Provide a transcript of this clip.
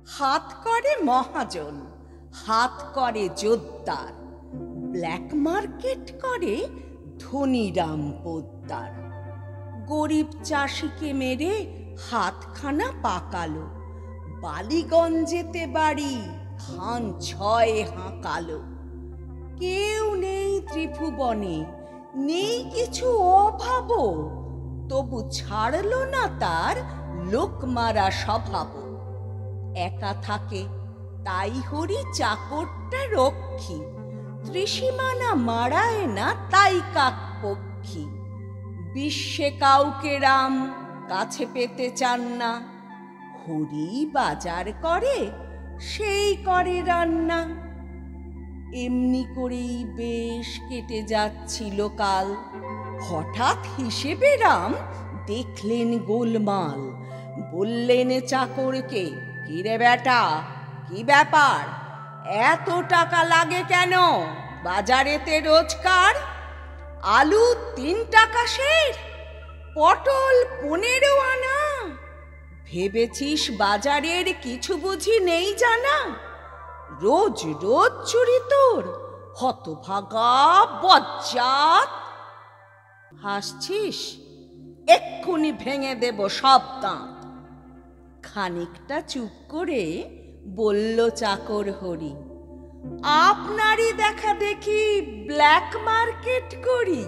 হাত করে মহাজন, হাত করে জোরদার, ব্ল্যাক মার্কেট করে ধনীরাম পোদ্দার। গরিব চাষিকে মেরে হাতখানা পাকালো, বালিগঞ্জেতে বাড়ি ধান ছয় হাঁকালো। কেউ নেই ত্রিভুবনে, নেই কিছু অভাব, তবু ছাড়লো না তার লোকমারা স্বভাব। একা থাকে তাই হরি চাকরটা রক্ষী, ত্রিসীমানা মারায় না তাই কাক পক্ষী। বিশ্বে কাউকে রাম কাছে পেতে চান না, হরি বাজার করে সেই করে রান্না। এমনি করেই বেশ কেটে যাচ্ছিল কাল, হঠাৎ হিসেবে রাম দেখলেন গোলমাল। বললেন চাকরকে, কিরে বেটা, কি ব্যাপার, এত টাকা লাগে কেন বাজারেতে রোজকার? আলু 3 টাকা সের, পটল 15 আনা, ভেবেছিস বাজারের কিছু বুঝি নেই জানা? রোজ রোজ চুরি তোর, হতভাগা বজ্জাত। হাসছিস? এক্ষুনি ভেঙে দেব সব দাঁত। খানিকটা চুপ করে বলল চাকর হরি, আপনারই দেখা দেখি ব্ল্যাক মার্কেট করি।